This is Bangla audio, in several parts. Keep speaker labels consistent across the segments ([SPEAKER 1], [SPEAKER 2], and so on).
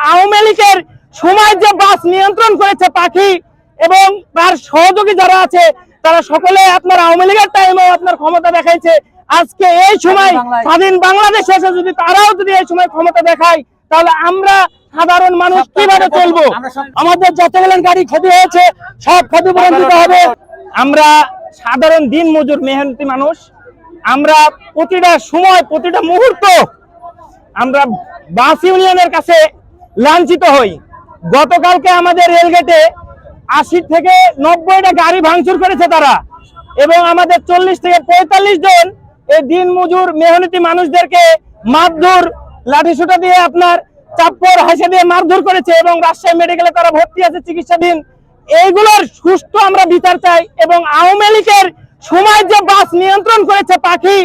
[SPEAKER 1] আওয়ামী লীগের সময় যে বাস নিয়ন্ত্রণ করেছে পাখি এবং তার সহযোগী যারা আছে তারা সকলে আপনার আওয়ামী লীগের টাইমেও আপনার ক্ষমতা দেখাইছে। আজকে এই সময় স্বাধীন বাংলাদেশ এসে যদি তারাও যদি এই সময় ক্ষমতা দেখায় তাহলে আমরা সাধারণ মানুষ কিভাবে চলবো? আমাদের যতগুলো গাড়ি ক্ষতি হয়েছে সব ক্ষতিপূরণ দিতে হবে। আমরা সাধারণ দিন মজুর মেহনতি মানুষ, আমরা প্রতিটা সময় প্রতিটা মুহূর্ত আমরা বাস ইউনিয়নের কাছে লাঞ্ছিত হই। গতকালকে আমাদের রেলগেটে 80 থেকে 90টা গাড়ি ভাঙচুর করেছে তারা, এবং আমাদের 40 থেকে 45 জন এই দিন মজুর মেহনতি মানুষদেরকে মারধর, লাঠিসোঁটা দিয়ে আপনার চাপ্পড় হাসে দিয়ে মারধর করেছে এবং রাজশাহী মেডিকেলে তারা ভর্তি আছে চিকিৎসাধীন। এইগুলোর সুষ্ঠু আমরা বিচার চাই। এবং আওয়ামী লীগের সময় যে বাস নিয়ন্ত্রণ করেছে পাখি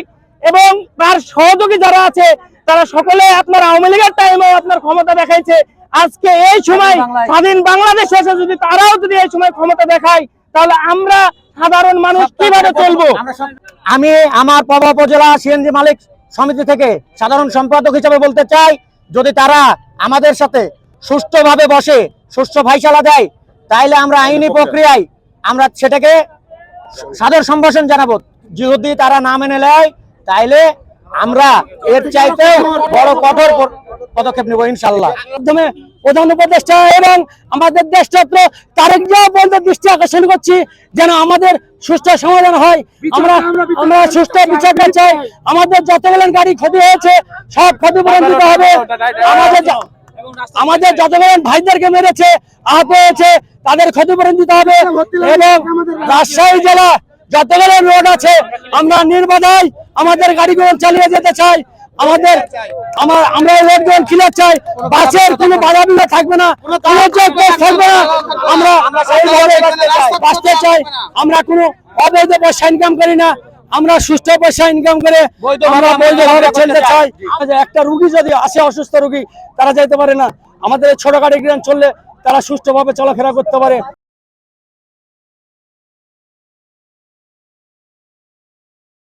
[SPEAKER 1] এবং তার সহযোগী যারা আছে তারা সকলে আপনার আওয়ামী লীগের টাইমেও আপনার ক্ষমতা দেখাইছে। আজকে এই সময় স্বাধীন বাংলাদেশ এসে যদি তারাও যদি এই সময় ক্ষমতা দেখায় তাহলে আমরা সাধারণ মানুষ কিভাবে চলবো?
[SPEAKER 2] আমি আমার পবা উপজেলা সিএনজি মালিক সমিতি থেকে সাধারণ সম্পাদক হিসেবে বলতে চাই, যদি তারা আমাদের সাথে সুষ্ঠুভাবে বসে সুষ্ঠু ফাইসালা দেয় তাইলে আমরা আইনি প্রক্রিয়ায় আমরা সেটাকে সাদর সম্ভাষণ জানাবো। যদি তারা না মেনে নেয় তাইলে আমরা এর চাইতে বড় কঠোর পদক্ষেপ নেব ইনশাআল্লাহ।
[SPEAKER 1] মাধ্যমে প্রধান উপদেষ্টা এবং আমাদের দেশছাত্র তারেক জিয়া বলতে দৃষ্টি আকর্ষণ করছি যেন আমাদের সুষ্ঠু সমাধান হয়। আমরা সুষ্ঠু বিচার চাই। আমাদের যতগুলো গাড়ি ক্ষতি হয়েছে সব ক্ষতিপূরণ দিতে হবে। আমাদের যতগুলো ভাইদেরকে মেরেছে, আহত হয়েছে, তাদের ক্ষতিপূরণ দিতে হবে। এবং রাজশাহী জেলা যতগুলো রোড আছে আমরা নির্বাধায় আমাদের গাড়িগুলো চালিয়ে যেতে চাই। আমরা রোডগুলো ক্লিয়ার চাই, বাসের কোনো বাধা বিঘ্ন থাকবে না, কোনো থাকবে না। আমরা এইভাবে বাঁচতে চাই। আমরা কোনো অবৈধ পয়সা ইনকাম করি না, আমরা সুষ্ঠু পয়সা ইনকাম করে আমরা বৈধভাবে চলতে চাই। একটা রুগী যদি আসে, অসুস্থ রুগী, তারা যাইতে পারে না, আমাদের ছোট গাড়ি চললে তারা সুষ্ঠুভাবে চলাফেরা করতে পারে।